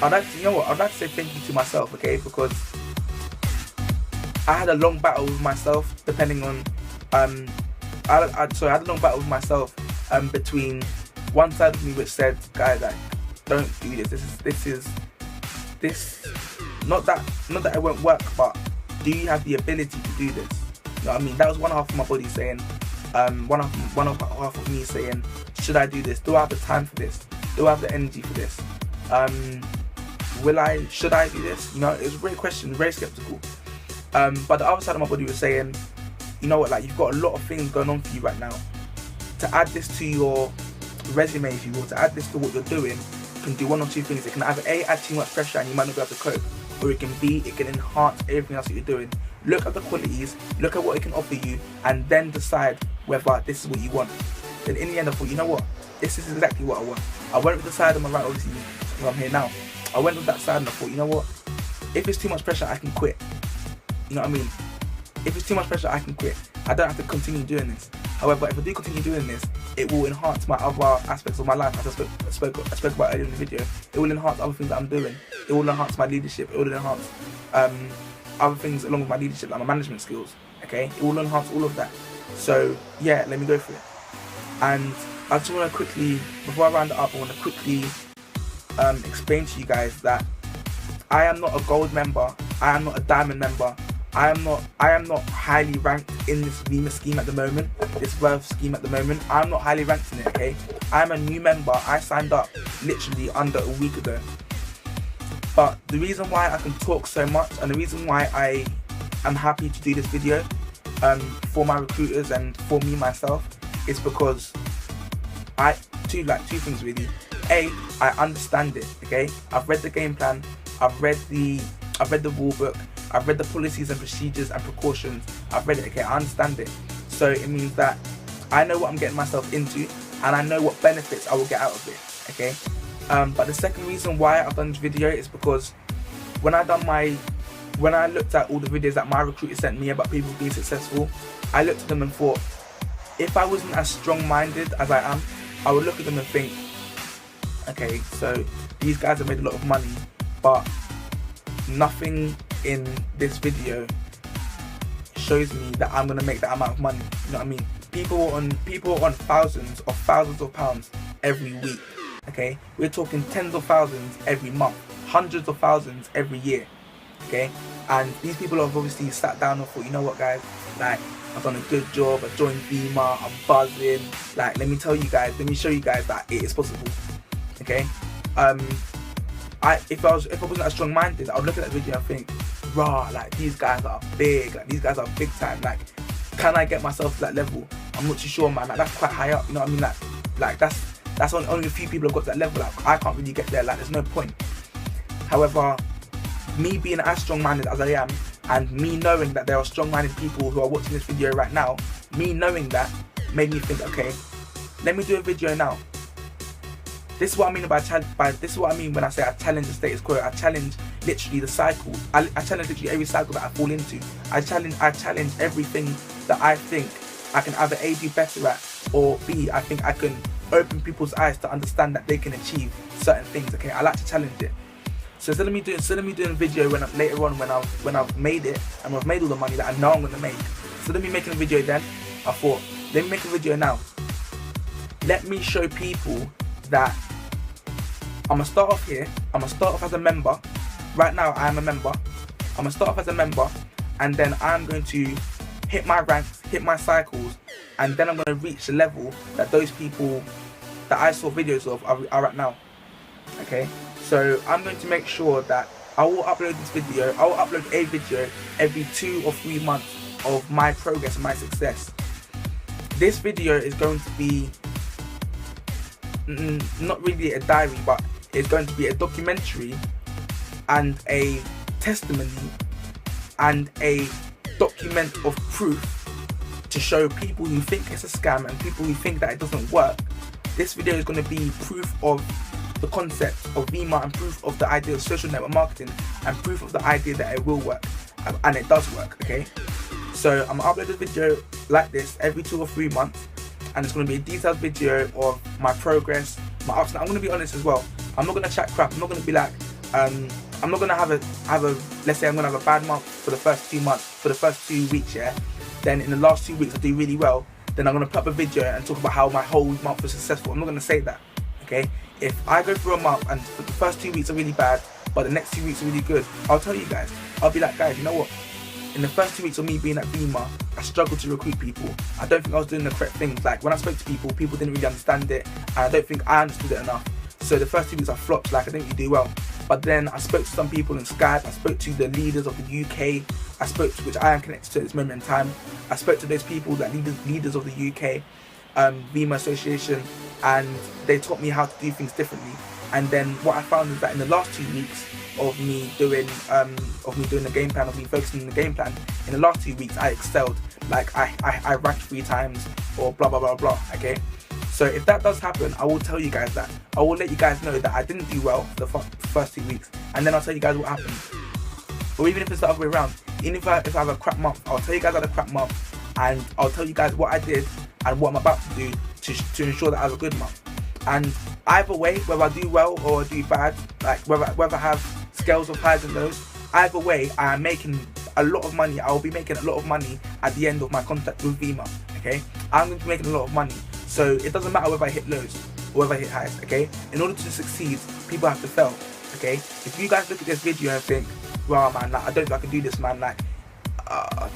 I'd like to, you know what, I'd like to say thank you to myself, okay, because I had a long battle with myself, depending on, I had a long battle with myself, between one side of me which said, guys, like, don't do this, not that it won't work, but do you have the ability to do this? You know what I mean? That was one half of my body saying, one half of me saying, should I do this? Do I have the time for this? Do I have the energy for this? Should I do this? You know, it was a great question, very skeptical. But the other side of my body was saying, you know what, like, you've got a lot of things going on for you right now. To add this to your resume, if you will, to add this to what you're doing, you can do one or two things. It can either A, add too much pressure and you might not be able to cope, or it can B, it can enhance everything else that you're doing. Look at the qualities, look at what it can offer you, and then decide whether this is what you want. Then in the end I thought, you know what, this is exactly what I want. I went with the side on my right, obviously, where I'm here now. I went with that side and I thought, you know what, if it's too much pressure, I can quit. You know what I mean? If it's too much pressure, I can quit. I don't have to continue doing this. However, if I do continue doing this, it will enhance my other aspects of my life, as I spoke about earlier in the video. It will enhance other things that I'm doing. It will enhance my leadership. It will enhance other things along with my leadership, like my management skills. Okay? It will enhance all of that. So yeah, let me go for it. And I just want to quickly, before I round it up, I want to quickly explain to you guys that I am not a gold member. I am not a diamond member. I am not highly ranked in this Veema scheme at the moment, this Verve scheme at the moment. I'm not highly ranked in it, okay? I'm a new member. I signed up literally under a week ago. But the reason why I can talk so much, and the reason why I am happy to do this video for my recruiters and for me myself, is because two things really. A, I understand it, okay? I've read the game plan, I've read the rule book, I've read the policies and procedures and precautions. I've read it, okay? I understand it. So it means that I know what I'm getting myself into, and I know what benefits I will get out of it, okay? But the second reason why I've done this video is because when I looked at all the videos that my recruiter sent me about people being successful, I looked at them and thought, if I wasn't as strong-minded as I am, I would look at them and think, okay, so these guys have made a lot of money, but nothing in this video shows me that I'm gonna make that amount of money. You know what I mean? People on thousands of pounds every week. Okay, we're talking tens of thousands every month, hundreds of thousands every year. Okay, and these people have obviously sat down and thought, you know what, guys, like, I've done a good job. I joined Veema. I'm buzzing. Like, let me tell you guys. Let me show you guys that it is possible. Okay. If I wasn't as strong-minded, I would look at that video and think, rah, like, these guys are big. Like, these guys are big time. Like, can I get myself to that level? I'm not too sure, man. Like, that's quite high up. You know what I mean? Like that's only a few people have got to that level. Like, I can't really get there. Like, there's no point. However, me being as strong-minded as I am, and me knowing that there are strong-minded people who are watching this video right now, me knowing that made me think, okay, let me do a video now. This is what I mean this is what I mean when I say I challenge the status quo. I challenge literally the cycle. I challenge literally every cycle that I fall into. I challenge everything that I think I can either A, do better at, or B, I think I can open people's eyes to understand that they can achieve certain things. Okay, I like to challenge it. So instead of me doing a video later on when I've made it and I've made all the money that I know I'm gonna make, instead of me making a video then, I thought, let me make a video now. Let me show people that I'm gonna start off here. I'm gonna start off as a member. Right now I am a member. I'm gonna start off as a member, and then I'm going to hit my ranks, hit my cycles, and then I'm gonna reach the level that those people that I saw videos of are at now. Okay. So I'm going to make sure that I will upload this video. I will upload a video every 2 or 3 months of my progress and my success. This video is going to be not really a diary, but it's going to be a documentary and a testimony and a document of proof to show people who think it's a scam and people who think that it doesn't work. This video is going to be proof of the concept of Veema and proof of the idea of social network marketing and proof of the idea that it will work, and it does work. Okay, so I'm gonna upload a video like this every 2 or 3 months, and it's gonna be a detailed video of my progress, my ups. I'm gonna be honest as well. I'm not gonna chat crap. I'm not gonna be like, I'm not gonna have a let's say I'm gonna have a bad month for the first 2 months, for the first 2 weeks, yeah. Then in the last 2 weeks I do really well. Then I'm gonna put up a video and talk about how my whole month was successful. I'm not gonna say that, okay? If I go through a month and the first 2 weeks are really bad, but the next 2 weeks are really good, I'll tell you guys. I'll be like, guys, you know what? In the first 2 weeks of me being at Veema, I struggled to recruit people. I don't think I was doing the correct things. Like when I spoke to people, people didn't really understand it, and I don't think I understood it enough. So the first 2 weeks I flopped, like I didn't really do well. But then I spoke to some people in Skype, I spoke to the leaders of the UK, I spoke to, which I am connected to at this moment in time. I spoke to those people, that leaders of the UK, Veema Association, and they taught me how to do things differently. And then what I found is that in the last 2 weeks of me doing the game plan, of me focusing on the game plan, in the last 2 weeks I excelled. Like I ranked 3 times, or blah blah blah blah, okay? So if that does happen, I will tell you guys that. I will let you guys know that I didn't do well for the first 2 weeks, and then I'll tell you guys what happened. Or even if it's the other way around, even if I have a crap month, I'll tell you guys I had a crap month, and I'll tell you guys what I did and what I'm about to do to ensure that I have a good month. And either way, whether I do well or I do bad, like whether I have scales of highs and lows, either way I am making a lot of money. I will be making a lot of money at the end of my contract with Veema, okay? I'm going to be making a lot of money. So it doesn't matter whether I hit lows or whether I hit highs, okay? In order to succeed, people have to fail, okay? If you guys look at this video and think, wow man, like I don't think I can do this, man, like I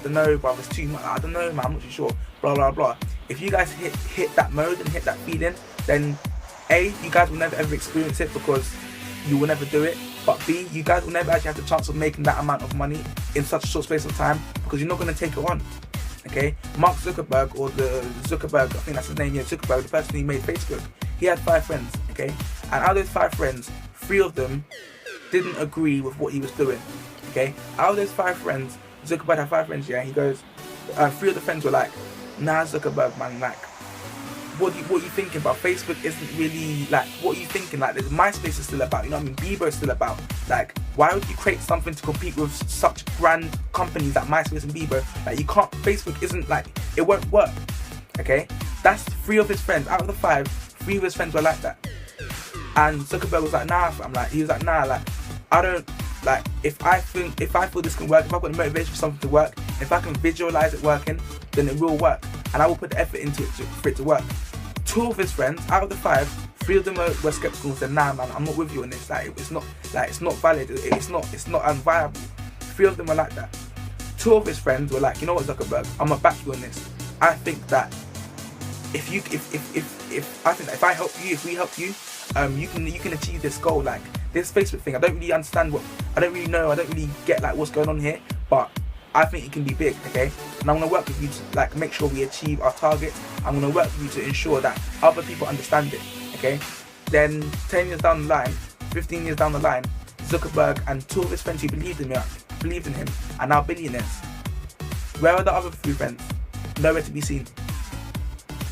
don't know, bro, it's too much, I don't know, man, I'm not too sure, blah blah blah. If you guys hit that mode and hit that feeling, then A, you guys will never ever experience it because you will never do it. But B, you guys will never actually have the chance of making that amount of money in such a short space of time because you're not going to take it on. Okay, Mark Zuckerberg, or the Zuckerberg, I think that's his name, yeah, Zuckerberg, the person who made Facebook, he had 5 friends, okay? And out of those 5 friends, 3 of them didn't agree with what he was doing, okay? Out of those 5 friends, Zuckerberg had 5 friends, yeah, he goes, 3 of the friends were like, nah, Zuckerberg, man, like, what are you thinking about? Facebook isn't really, like, what are you thinking? Like, MySpace is still about, you know what I mean? Bebo is still about. Like, why would you create something to compete with such grand companies like MySpace and Bebo? Like, you can't, Facebook isn't, like, it won't work, okay? That's 3 of his friends. Out of the 5, 3 of his friends were like that. And Zuckerberg was like, nah, fam, like, he was like, nah, like, I don't, like, if I feel this can work, if I've got the motivation for something to work, if I can visualize it working, then it will work. And I will put the effort into it for it to work. 2 of his friends, out of the 5, 3 of them were skeptical and said, nah man, I'm not with you on this, like it's not valid, it's not unviable. 3 of them were like that. 2 of his friends were like, you know what, Zuckerberg, I'm gonna back you on this. I think that if I help you, if we help you, you can achieve this goal. Like this Facebook thing, I don't really understand I don't really get like what's going on here, but I think it can be big, okay? And I'm gonna work with you to like make sure we achieve our targets. I'm gonna work with you to ensure that other people understand it, okay? Then 10 years down the line, 15 years down the line, Zuckerberg and 2 of his friends who believed in him are now billionaires. Where are the other 3 friends? Nowhere to be seen.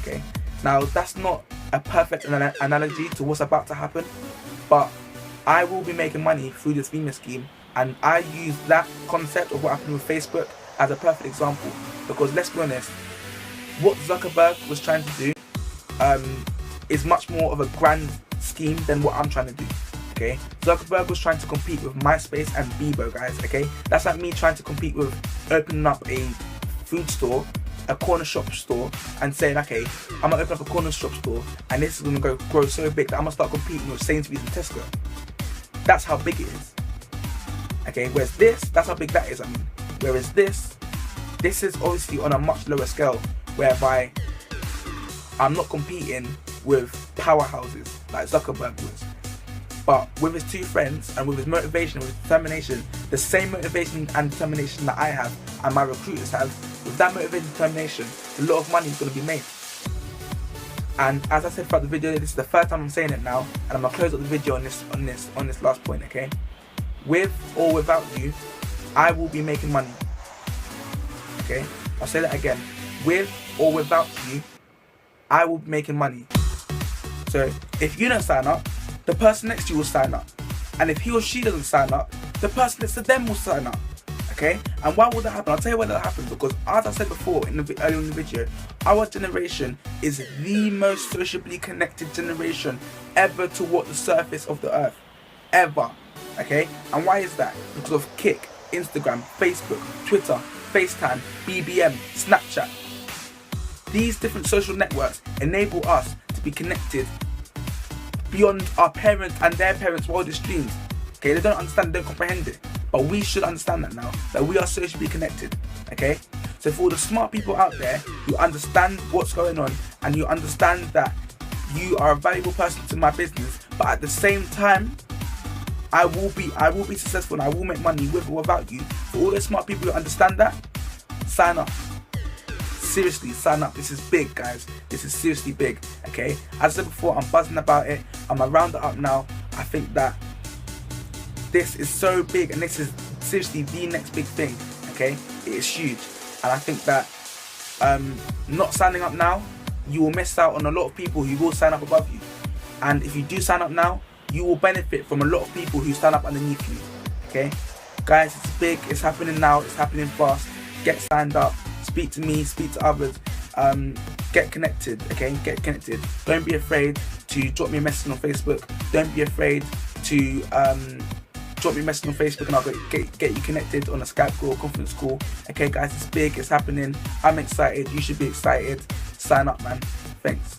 Okay. Now that's not a perfect analogy to what's about to happen, but I will be making money through this Veema scheme. And I use that concept of what happened with Facebook as a perfect example, because let's be honest, what Zuckerberg was trying to do is much more of a grand scheme than what I'm trying to do, okay? Zuckerberg was trying to compete with MySpace and Bebo, guys, okay? That's like me trying to compete with opening up a food store, a corner shop store, and saying, okay, I'm gonna open up a corner shop store and this is gonna grow so big that I'm gonna start competing with Sainsbury's and Tesco. That's how big it is. Okay, whereas that's how big that is, I mean. Whereas this is obviously on a much lower scale, whereby I'm not competing with powerhouses like Zuckerberg was. But with his 2 friends and with his motivation, with his determination, the same motivation and determination that I have and my recruiters have, with that motivation and determination, a lot of money is going to be made. And as I said throughout the video, this is the 3rd time I'm saying it now, and I'm going to close up the video on this last point, okay? With or without you, I will be making money. Okay? I'll say that again. With or without you, I will be making money. So if you don't sign up, the person next to you will sign up. And if he or she doesn't sign up, the person next to them will sign up. Okay? And why will that happen? I'll tell you why that happens. Because as I said before earlier in the video, our generation is the most sociably connected generation ever to walk the surface of the earth. Ever. Okay, and why is that? Because of Kick, Instagram, Facebook, Twitter, FaceTime, BBM, Snapchat. These different social networks enable us to be connected beyond our parents and their parents' wildest dreams. Okay, they don't understand, they don't comprehend it. But we should understand that now, that we are socially connected. Okay? So for all the smart people out there who understand what's going on and you understand that you are a valuable person to my business, but at the same time, I will be successful and I will make money with or without you. For all the smart people who understand that, sign up. Seriously, sign up. This is big, guys. This is seriously big. Okay? As I said before, I'm buzzing about it. I'm gonna round it up now. I think that this is so big and this is seriously the next big thing. Okay? It is huge. And I think that not signing up now, you will miss out on a lot of people who will sign up above you. And if you do sign up now, you will benefit from a lot of people who stand up underneath you. Okay? Guys, it's big. It's happening now. It's happening fast. Get signed up. Speak to me. Speak to others. Get connected. Okay? Get connected. Don't be afraid to drop me a message on Facebook. Don't be afraid to drop me a message on Facebook and I'll get you connected on a Skype call, conference call. Okay, guys, it's big. It's happening. I'm excited. You should be excited. Sign up, man. Thanks.